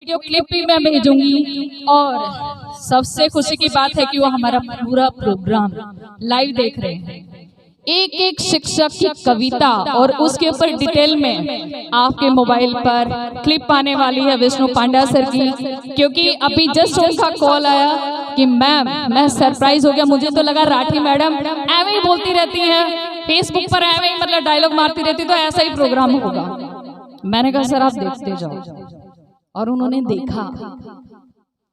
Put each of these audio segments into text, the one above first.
Video clip भी मैं भेजूंगी। और सबसे खुशी की बात है कि वो हमारा पूरा प्रोग्राम लाइव देख रहे हैं। एक एक शिक्षक की कविता और उसके ऊपर डिटेल में आपके मोबाइल पर क्लिप आने वाली है विष्णु पांडा सर की, क्योंकि अभी जस्ट उनका कॉल आया कि मैम मैं सरप्राइज हो गया। मुझे तो लगा राठी मैडम ऐवे ही बोलती रहती हैं फेसबुक पर, ऐवे ही मतलब डायलॉग मारती रहती, तो ऐसा ही प्रोग्राम होगा। मैंने कहा सर आप देखते जाओ, और उन्होंने देखा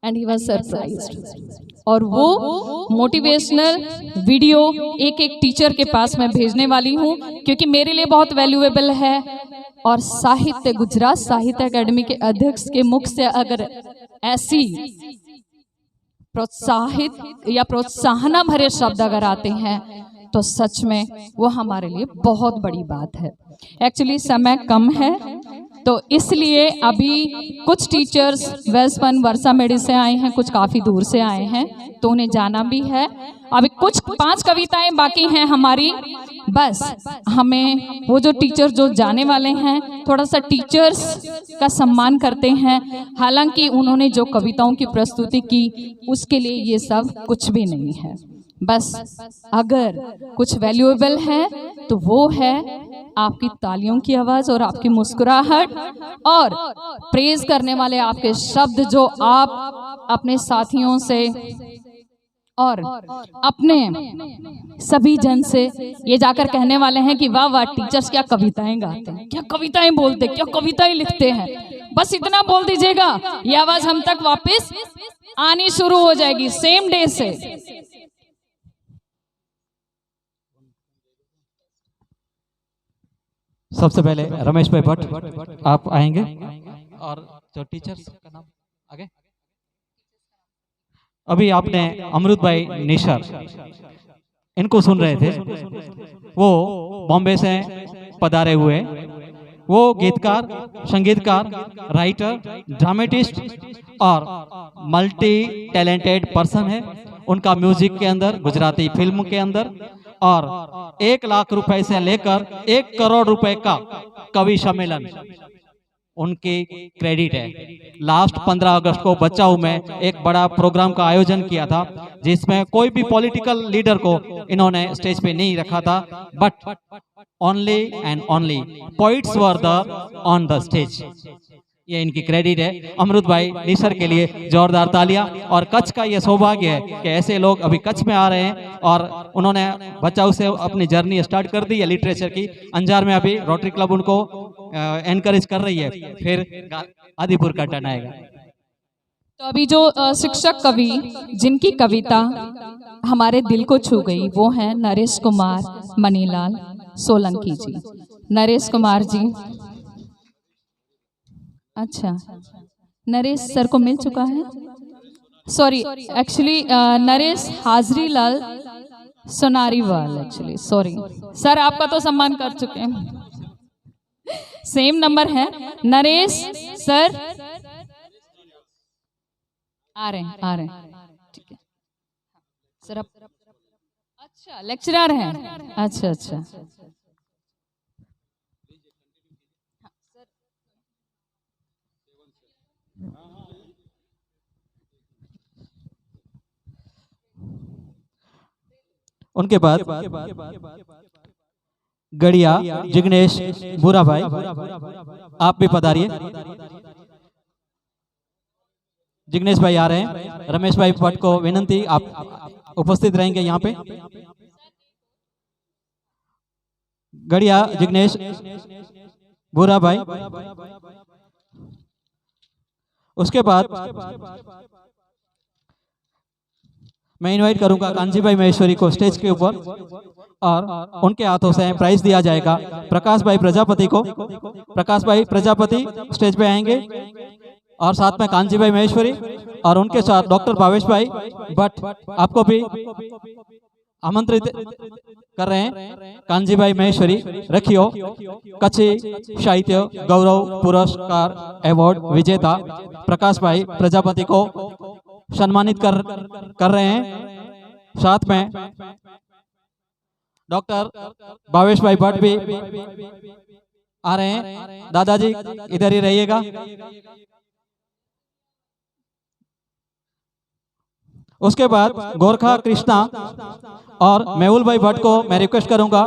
एंड ही वाज सरप्राइज्ड। और वो मोटिवेशनल वीडियो एक एक टीचर के पास मैं भेजने वाली हूँ, क्योंकि मेरे लिए बहुत वैल्यूएबल है। और साहित्य गुजरात साहित्य अकेडमी के अध्यक्ष के मुख से अगर ऐसी प्रोत्साहित या प्रोत्साहना भरे शब्द अगर आते हैं तो सच में वो हमारे लिए बहुत बड़ी बात है। एक्चुअली समय कम है, तो इसलिए अभी कुछ टीचर्स वेस्टर्न वर्षा मेडी से आए हैं, कुछ काफ़ी दूर से आए हैं, तो उन्हें जाना भी है। अभी कुछ 5 कविताएं बाकी हैं हमारी। बस हमें वो जो टीचर जो जाने वाले हैं, थोड़ा सा टीचर्स का सम्मान करते हैं। हालांकि उन्होंने जो कविताओं की प्रस्तुति की उसके लिए ये सब कुछ भी नहीं है। बस अगर कुछ वैल्यूएबल है तो वो है आपकी तालियों की आवाज़ और आपकी मुस्कुराहट और प्रेज करने वाले आपके शब्द, जो आप अपने साथियों से और अपने सभी जन से ये जाकर कहने वाले हैं कि वाह वाह टीचर्स क्या कविताएं गाते हैं, क्या कविताएं बोलते, क्या कविताएं लिखते हैं। बस इतना बोल दीजिएगा, ये आवाज़ हम तक वापस आनी शुरू हो जाएगी सेम डे से। सबसे पहले रमेश भाई भट्ट आप आएंगे, और जो टीचर्स का नाम आगे। अभी आपने अमृत भाई निशर इनको सुन रहे थे, वो बॉम्बे से पधारे हुए। वो गीतकार, संगीतकार, राइटर, ड्रामेटिस्ट और मल्टी टैलेंटेड पर्सन है। उनका म्यूजिक के अंदर, गुजराती फिल्म के अंदर, और 1 लाख रुपए से लेकर 1 करोड़ रुपए का कवि सम्मेलन उनकी क्रेडिट है। लास्ट 15 अगस्त को बचाऊ में एक बड़ा प्रोग्राम का आयोजन किया था, जिसमें कोई भी पॉलिटिकल लीडर को इन्होंने स्टेज पे नहीं रखा था, but only and only poets were the on the stage. ये इनकी क्रेडिट है। अमृत भाई निशर के लिए जोरदार तालियां। और कच्छ का ये सौभाग्य है कि ऐसे लोग अभी कच्छ में आ रहे हैं, और उन्होंने बचाऊ से अपनी जर्नी स्टार्ट कर दी है लिटरेचर की। अंजार में अभी रोटरी क्लब उनको एनकरेज कर रही है, फिर आदिपुर का टर्न आएगा। तो अभी जो शिक्षक कवि जिनकी कविता हमारे दिल को छू गई वो हैं नरेश कुमार मनीलाल सोलंकी जी। नरेश कुमार जी, अच्छा नरेश सर को मिल चुका है, sorry actually Naresh Hajarilal Sonariwal, actually sorry sir आपका तो सम्मान कर चुके हैं, सेम नंबर है। नरेश सर आ रहे हैं ठीक है सर। अच्छा लेक्चरर हैं, अच्छा उनके बाद गड़िया जिग्नेश बुरा भाई, आप भी पधारिए। जिग्नेश भाई आ रहे हैं। रमेश भाई भट्ट को विनंती, आप उपस्थित रहेंगे यहाँ पे। गड़िया जिग्नेश बुरा भाई। उसके बाद मैं इनवाइट करूंगा कांजी भाई महेश्वरी को स्टेज के ऊपर, और उनके हाथों से प्राइज दिया जाएगा प्रकाश भाई प्रजापति को। प्रकाश भाई प्रजापति स्टेज पे आएंगे, और साथ में कांजी भाई महेश्वरी, और उनके साथ डॉक्टर भावेश भाई भट्ट आपको भी आमंत्रित कर रहे हैं। कांजी भाई महेश्वरी रखियो कच्ची साहित्य गौरव पुरस्कार अवार्ड विजेता प्रकाश भाई प्रजापति को सम्मानित कर रहे हैं। साथ में डॉक्टर भावेश भाई भट्ट भी आ रहे हैं। दादाजी इधर ही रहिएगा। उसके बाद गोरखा कृष्णा और मेहुल भाई भट्ट को मैं रिक्वेस्ट करूंगा,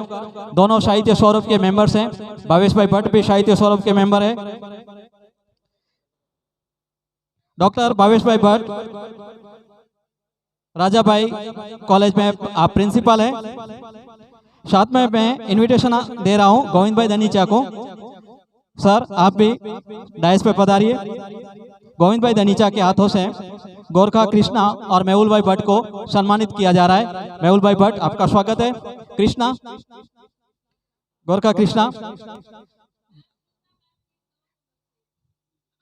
दोनों साहित्य सौरभ के मेंबर्स हैं। भावेश भाई भट्ट भी साहित्य सौरभ के मेंबर है। डॉक्टर भावेश भाई भट्ट राजा भाई कॉलेज में आप प्रिंसिपल है। साथ में मैं इनविटेशन दे रहा हूं गोविंद भाई धनीचा को। सर आप भी डायस पे पधारिए। गोविंद भाई धनीचा के हाथों से गोरखा कृष्णा और मेहुल भाई भट्ट को सम्मानित किया जा रहा है। मेहुल भाई भट्ट आपका स्वागत है। कृष्णा, गोरखा कृष्णा,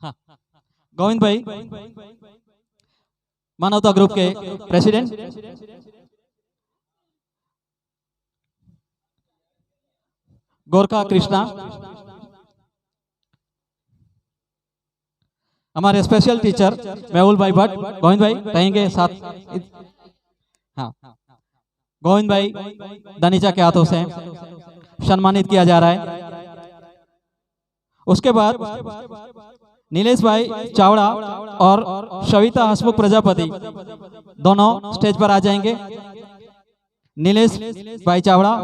हाँ, गोविंद भाई मानवता ग्रुप के प्रेसिडेंट। गोरखा कृष्णा हमारे स्पेशल टीचर मेहुल भाई भट्ट। गोविंद भाई रहेंगे साथ। हाँ, गोविंद भाई धनीचा के हाथों से सम्मानित किया जा रहा है। उसके बाद नीलेश भाई चावड़ा और सविता हसमुख प्रजापति दोनों स्टेज पर आ जाएंगे। नीलेश भाई चावड़ा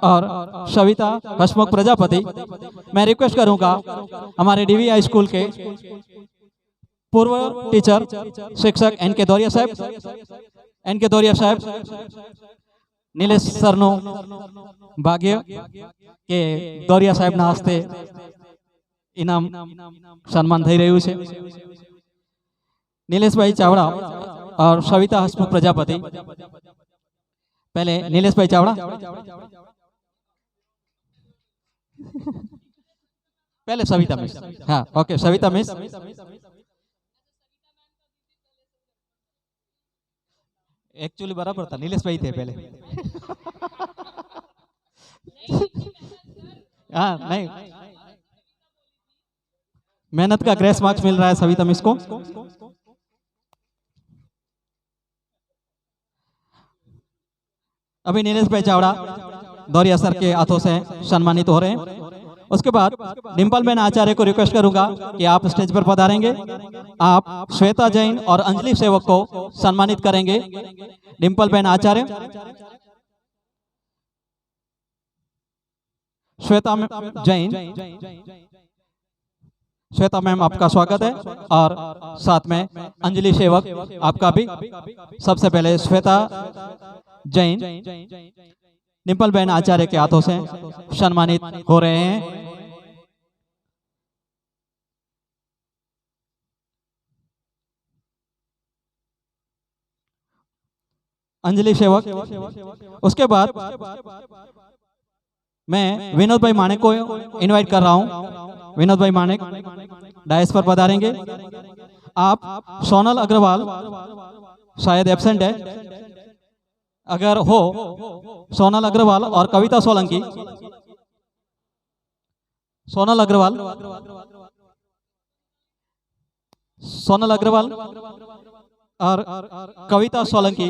और सविता हसमुख प्रजापति, मैं रिक्वेस्ट करूंगा हमारे डीवी हाई स्कूल के पूर्व टीचर शिक्षक एनके दौरिया साहब, नीलेश सरनो भाग्य के दौरिया साहब ना हस्ते इनाम सम्मान થઈ રહ્યું છે। नीलेश भाई चावड़ा और सविता हसमुख प्रजापति, पहले नीलेश भाई चावड़ा, पहले सविता मिस। हाँ ओके, सविता मिस। एक्चुअली बराबर था, नीलेश भाई थे पहले। हाँ नहीं, मेहनत का ग्रेस मार्क्स मिल रहा है सविता मिस को। अभी नीलेश भाई चावड़ा दौरिया सर के हाथों से सम्मानित हो रहे हैं। उसके बाद डिम्पल बहन आचार्य को रिक्वेस्ट करूंगा कि आप स्टेज पर पधारेंगे। आप श्वेता जैन और अंजलि सेवक को सम्मानित करेंगे। डिम्पल बहन आचार्य, श्वेता जैन, श्वेता मैम आपका स्वागत है और साथ में अंजलि सेवक आपका भी। सबसे पहले श्वेता जैन डिम्पल बहन आचार्य के हाथों से सम्मानित हो रहे हैं। अंजलि सेवक। उसके बाद मैं विनोद भाई माणिक को इनवाइट कर रहा हूं। विनोद भाई माणिक डायस पर पधारेंगे। आप सोनल अग्रवाल शायद एब्सेंट है, अगर हो सोनल अग्रवाल और कविता सोलंकी। सोनल अग्रवाल, सोनल अग्रवाल और Kavita Solanki.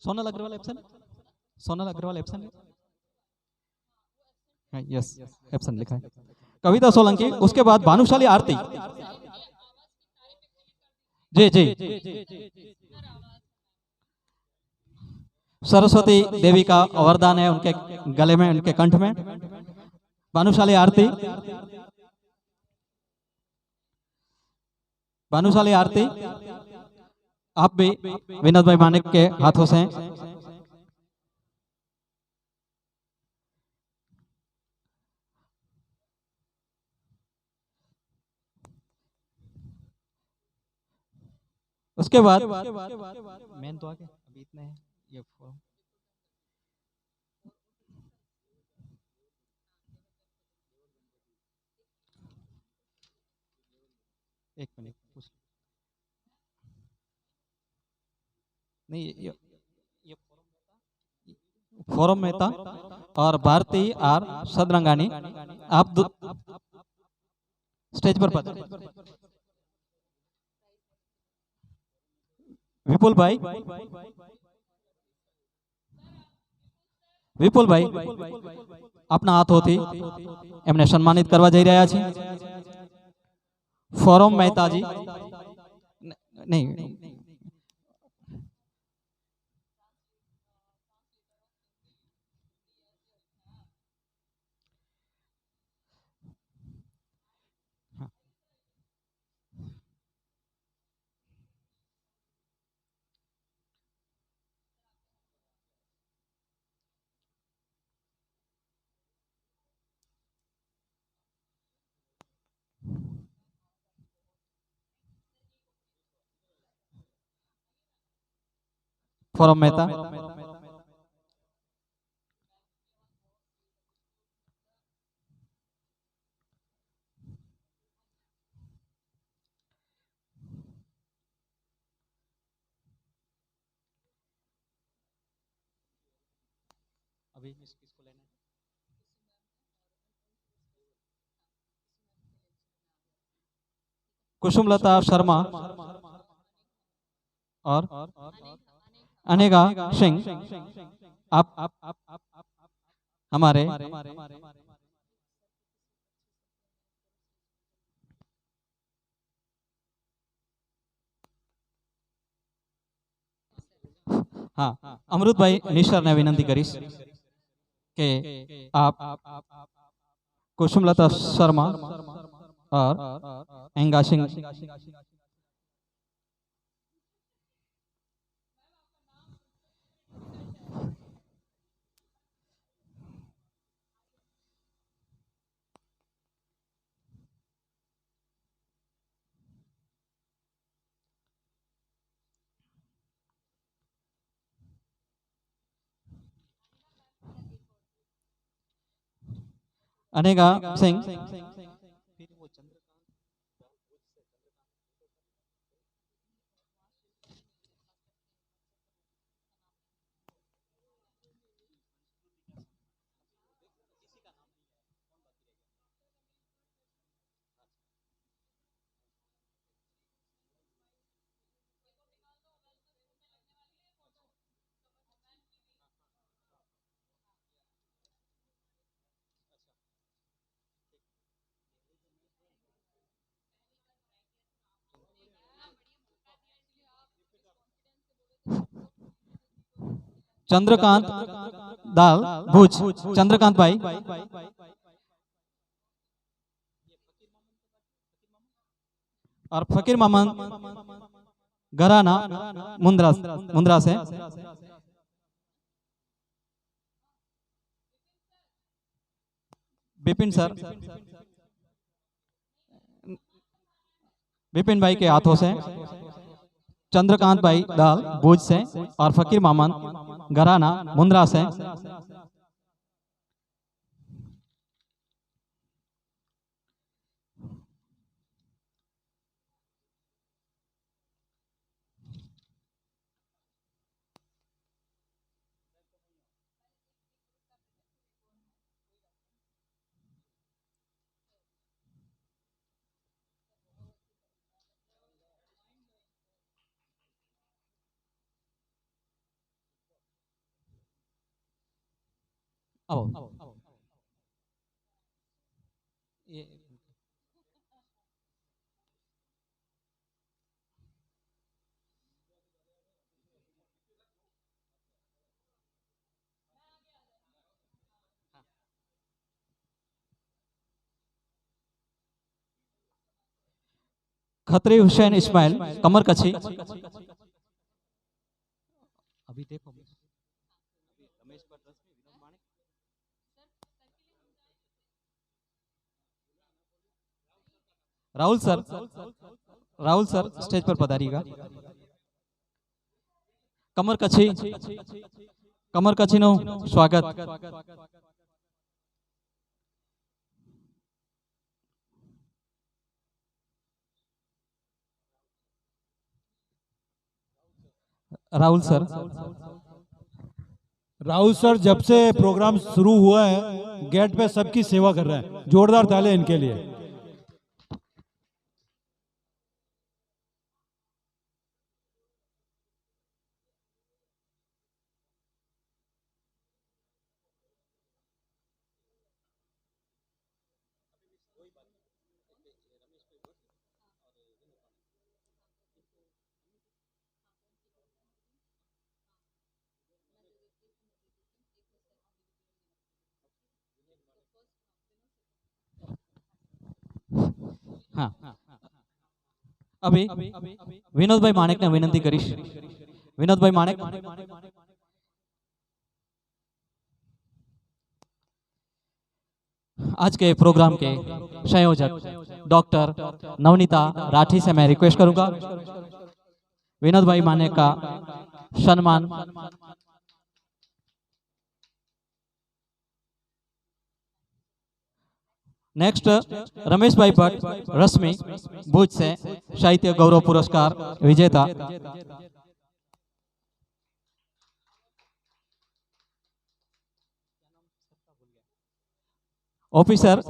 Sonal Agarwal absent, Sonal Agarwal absent, yes absent लिखा है। कविता सोलंकी। उसके बाद भानुशाली आरती। जी जी, सरस्वती देवी का वरदान है उनके गले में, उनके कंठ में। भानुशाली आरती, भानुशाली आरती आप भी विनोद भाई मानिक के हाथों से। उसके बाद मेन तो आगे अभी इतने हैं ये फॉर्म। एक मिनट नहीं, ये फोरम में था और भारती आर सदरंगानी आप स्टेज पर पधारें। विपुल भाई, विपुल भाई अपना हाथ होती एमने सम्मानित करवा જઈ રહ્યા છે। फोरम मेहता जी नहीं, फोरम मेहता। अभी किसको लेना है? कुसुमलता शर्मा और अनेगा सिंह। आप हमारे हाँ, अमृत भाई निशर ने विनंती करीश कि आप कुसुमलता शर्मा और एंगा सिंह अनेगा सिंह। चंद्रकांत दाल भुज, चंद्रकांत भाई। और फकीर मोहम्मद घराना मुंद्रा मुंद्रा से। विपिन सर, विपिन भाई के हाथों से चंद्रकांत भाई दाल भुज से और फकीर मोहम्मद घराना मुंद्रा से। अब ये खत्री हुसैन इस्माइल कमर कच्छी। अभी देखो Rahul sir, Rahul sir stage पर पधारिएगा। कमर कच्छी, कमर कच्छी नो स्वागत। राहुल सर, राहुल सर जब से प्रोग्राम शुरू हुआ है गेट पे सबकी सेवा कर रहे हैं, जोरदार तालियां इनके लिए। अभी विनोद भाई माणेक ने विनंती करीश। विनोद भाई माणेक। आज के प्रोग्राम के संयोजक डॉक्टर नवनीता राठी से मैं रिक्वेस्ट करूंगा विनोद भाई माणेक का सम्मान। नेक्स्ट रमेश भाई भट्ट रश्मि भुज से साहित्य गौरव पुरस्कार विजेता। ऑफिसर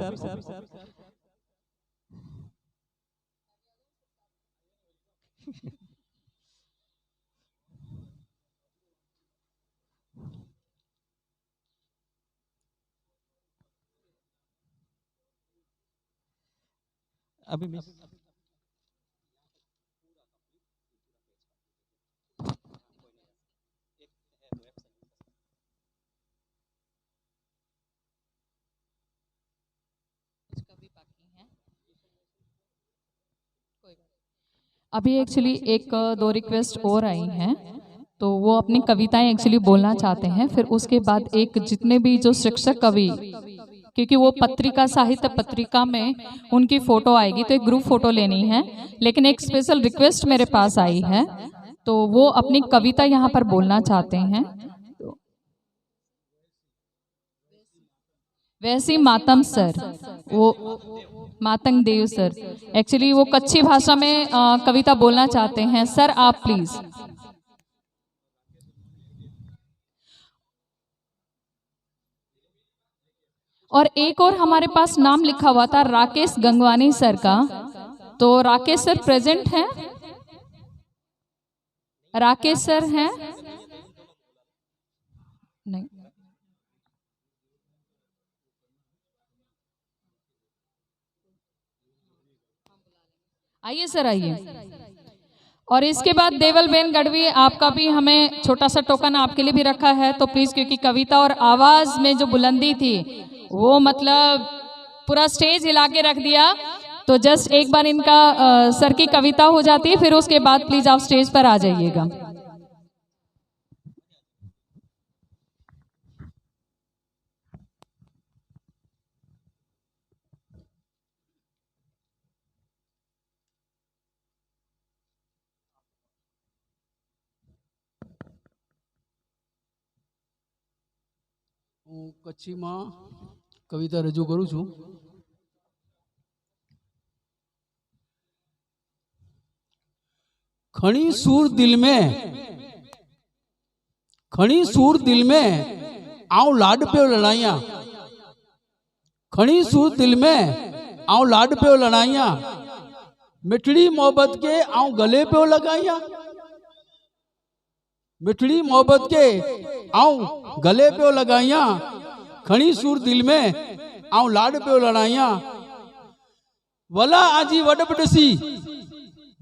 अभी मिस अभी एक्चुअली एक दो रिक्वेस्ट और आई हैं, तो वो अपनी कविताएं एक्चुअली बोलना चाहते हैं। फिर उसके बाद एक जितने भी जो शिक्षक कवि, क्योंकि वो पत्रिका साहित्य पत्रिका में उनकी फोटो आएगी तो एक ग्रुप फोटो लेनी है, लेकिन एक स्पेशल रिक्वेस्ट मेरे पास आई है तो वो अपनी कविता यहाँ पर बोलना चाहते हैं। तो वैसी मातम सर, वो मातंग देव सर एक्चुअली वो कच्ची भाषा में कविता बोलना चाहते हैं। सर आप प्लीज। और एक और हमारे पास नाम लिखा हुआ था राकेश गंगवानी सर का, तो राकेश सर प्रेजेंट हैं? राकेश सर हैं? नहीं। आइए सर आइए। और इसके बाद देवल बेन गढ़वी, आपका भी हमें छोटा सा टोकन आपके लिए भी रखा है, तो प्लीज, क्योंकि कविता और आवाज में जो बुलंदी थी वो मतलब पूरा स्टेज हिला के रख दिया, तो जस्ट एक बार इनका सर की कविता हो जाती है, फिर उसके बाद प्लीज आप स्टेज पर आ जाइएगा। હું કચ્છીમાં કવિતા રજૂ કરું છું। खणी सूर दिल में आऊं लाड पे लड़ाइया, खणी सूर दिल में आऊं लाड पे लड़ाइया, मिठड़ी मोहब्बत के आऊं गले पे लगाइया, मिठड़ी मोहब्बत के आऊं गले पे लगाइया, खणी सूर दिल में आऊं लाड पे लड़ाइया, वला आजी वडबडसी,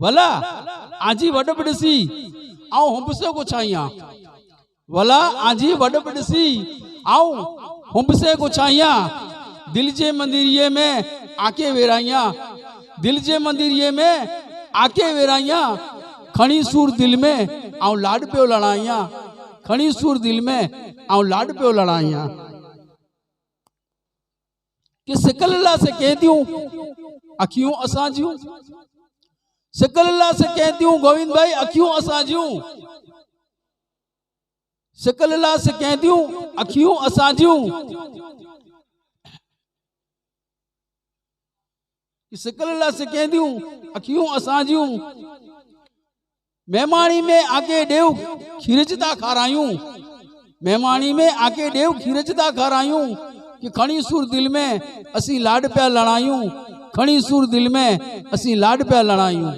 वला आजी वडबडसी आऊं हुंबसे को छाइया, वला आजी वडबडसी आऊं हुंबसे को छाइया, दिल जे मंदिरिये में आके वेराइया, दिल जे मंदिरिये में आके वेराइया, खणी सूर दिल में आऊं लाड पे लड़ाइया, खणी सूर दिल में आऊं लाड पे लड़ाइया। कि सिकलला से कह दूं अखियों असाजियूं, सिकलला से कह दूं गोविंद भाई अखियों असाजियूं, सिकलला से कह दूं अखियों असाजियूं, सिकलला से कह दूं अखियों असाजियूं, मेहमानी में आके देव खीरजता खारायूं, मेहमानी में आके देव खीरजता खारायूं, कि खणी सूर दिल में असी लाड प्या लड़ायूं, खणी सूर दिल में असी लाड प्या लड़ायूं।